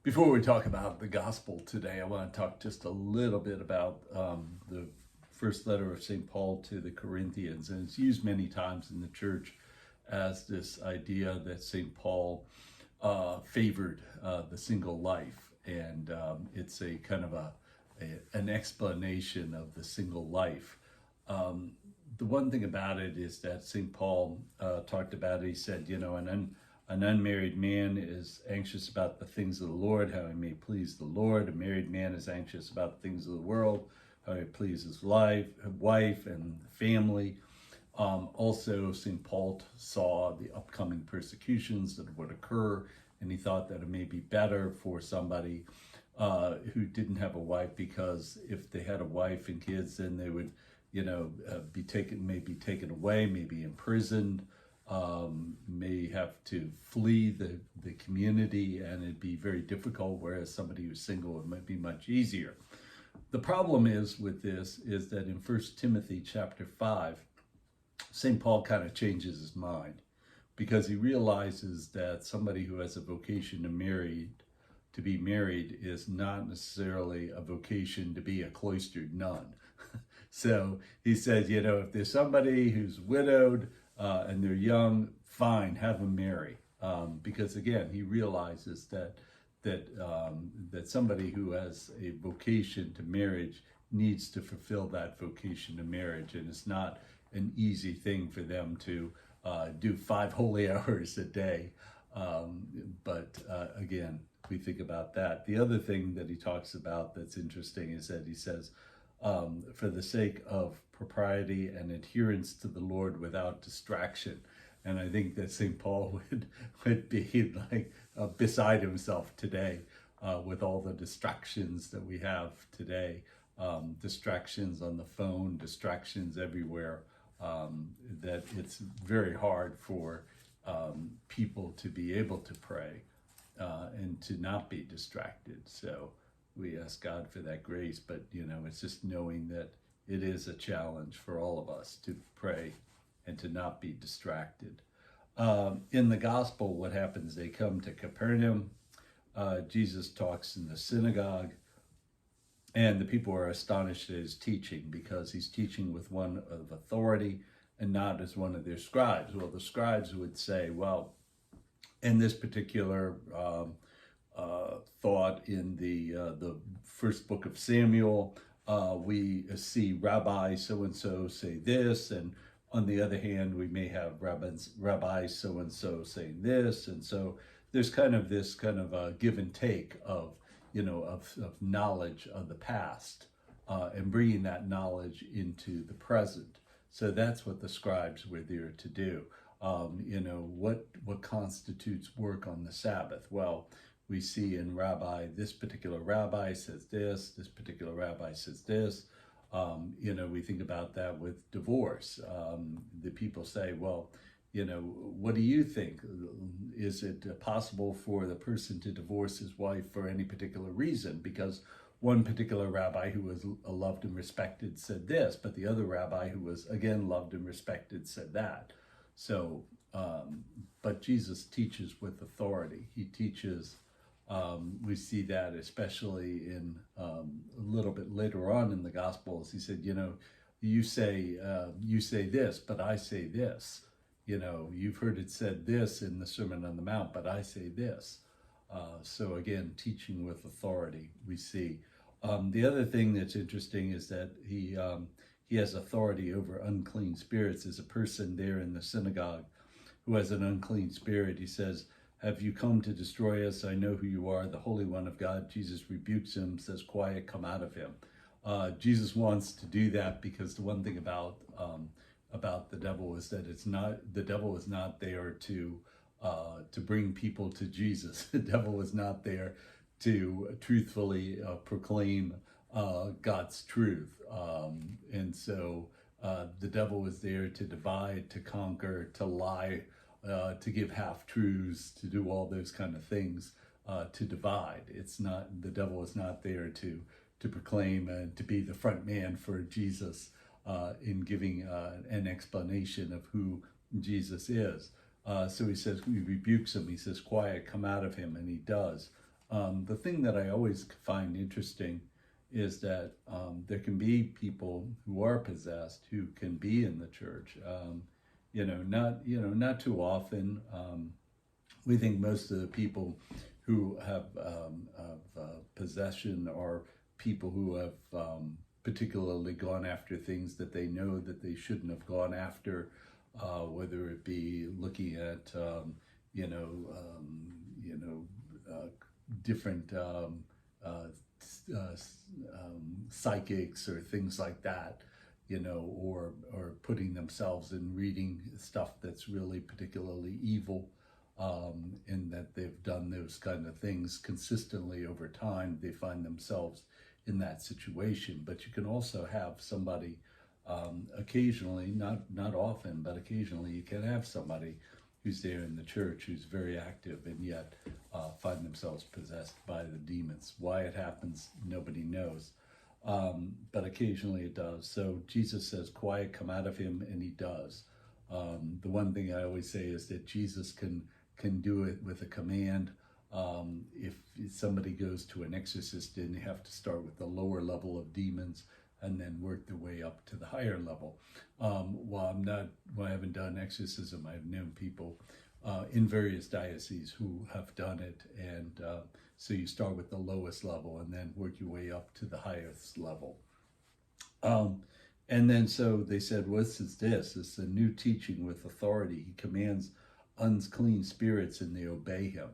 Before we talk about the gospel today, I want to talk just a little bit about the first letter of St. Paul to the Corinthians. And it's used many times in the church as this idea that St. Paul favored the single life. And it's a kind of an explanation of the single life. The one thing about it is that St. Paul talked about it. He said, an unmarried man is anxious about the things of the Lord, how he may please the Lord. A married man is anxious about the things of the world, how he please his wife and family. Also, St. Paul saw the upcoming persecutions that would occur, and he thought that it may be better for somebody who didn't have a wife, because if they had a wife and kids, then they would, be taken away, maybe imprisoned. May have to flee the community, and it'd be very difficult, whereas somebody who's single, it might be much easier. The problem is with this is that in 1 Timothy chapter 5, St. Paul kind of changes his mind, because he realizes that somebody who has a vocation to be married is not necessarily a vocation to be a cloistered nun. So he says, if there's somebody who's widowed, and they're young, fine, have them marry. Because again, he realizes that somebody who has a vocation to marriage needs to fulfill that vocation to marriage, and it's not an easy thing for them to do 5 holy hours a day. But again, we think about that. The other thing that he talks about that's interesting is that he says, for the sake of propriety and adherence to the Lord without distraction. And I think that St. Paul would be like beside himself today with all the distractions that we have today. Distractions on the phone, distractions everywhere, that it's very hard for people to be able to pray and to not be distracted. So we ask God for that grace, but it's just knowing that it is a challenge for all of us to pray and to not be distracted. In the gospel, what happens? They come to Capernaum. Jesus talks in the synagogue, and the people are astonished at his teaching, because he's teaching with one of authority and not as one of their scribes. Well, the scribes would say, well, in this particular thought in the first book of Samuel, we see Rabbi so-and-so say this, and on the other hand, we may have Rabbi so-and-so saying this, and so there's kind of this kind of a give and take of knowledge of the past, and bringing that knowledge into the present. So that's what the scribes were there to do. What constitutes work on the Sabbath? Well, we see in Rabbi, this particular rabbi says this particular rabbi says this. We think about that with divorce. The people say, well, what do you think? Is it possible for the person to divorce his wife for any particular reason? Because one particular rabbi who was loved and respected said this, but the other rabbi who was, again, loved and respected said that. So, but Jesus teaches with authority. He teaches, we see that especially in a little bit later on in the Gospels. He said, you say this, but I say this. You've heard it said this in the Sermon on the Mount, but I say this. So again, teaching with authority, we see. The other thing that's interesting is that he has authority over unclean spirits. There's a person there in the synagogue who has an unclean spirit. He says, have you come to destroy us? I know who you are, the Holy One of God. Jesus rebukes him, says, quiet, come out of him. Jesus wants to do that, because the one thing about the devil is that the devil is not there to bring people to Jesus. The devil is not there to truthfully proclaim God's truth. And so the devil is there to divide, to conquer, to lie, to give half-truths, to do all those kind of things, to divide. The devil is not there to proclaim and to be the front man for Jesus in giving an explanation of who Jesus is. So he says, he rebukes him. He says, quiet, come out of him, and he does. The thing that I always find interesting is that there can be people who are possessed who can be in the church. Not too often. We think most of the people who have possession are people who have particularly gone after things that they know that they shouldn't have gone after, whether it be looking at different psychics or things like that, or putting themselves in reading stuff that's really particularly evil, in that they've done those kind of things consistently over time. They find themselves in that situation. But you can also have somebody, occasionally, not often, but occasionally you can have somebody who's there in the church who's very active and yet find themselves possessed by the demons. Why it happens, nobody knows. But occasionally it does. So Jesus says, quiet, come out of him, and he does. The one thing I always say is that Jesus can do it with a command. If somebody goes to an exorcist, then you have to start with the lower level of demons and then work their way up to the higher level. While I haven't done exorcism, I've known people in various dioceses who have done it, and so you start with the lowest level and then work your way up to the highest level. And then so they said, what is this? It's a new teaching with authority. He commands unclean spirits and they obey him.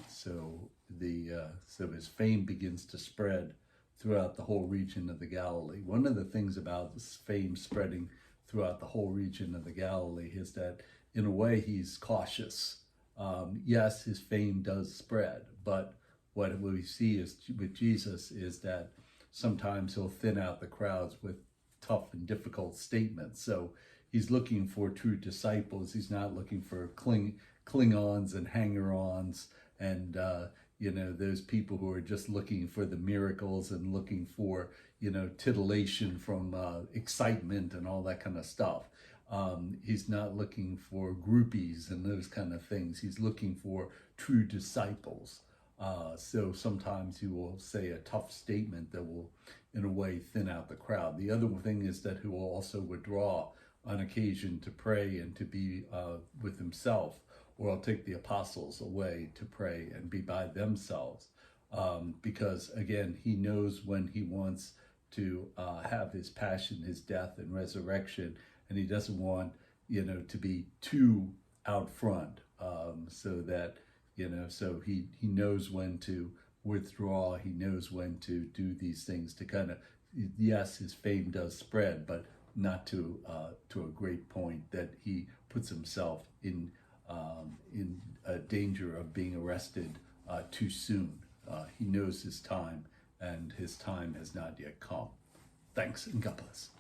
So his fame begins to spread throughout the whole region of the Galilee. One of the things about this fame spreading throughout the whole region of the Galilee is that, in a way, he's cautious. Yes, his fame does spread, but what we see is with Jesus is that sometimes he'll thin out the crowds with tough and difficult statements. So he's looking for true disciples. He's not looking for Klingons and hanger-ons and those people who are just looking for the miracles and looking for titillation from excitement and all that kind of stuff. He's not looking for groupies and those kind of things. He's looking for true disciples. So sometimes he will say a tough statement that will, in a way, thin out the crowd. The other thing is that he will also withdraw on occasion to pray and to be with himself, or I'll take the apostles away to pray and be by themselves, because again, he knows when he wants to have his passion, his death and resurrection, and he doesn't want to be too out front, so that so he knows when to withdraw. He knows when to do these things to kind of, yes, his fame does spread, but not to a great point that he puts himself in danger of being arrested too soon. He knows his time, and his time has not yet come. Thanks, and God bless.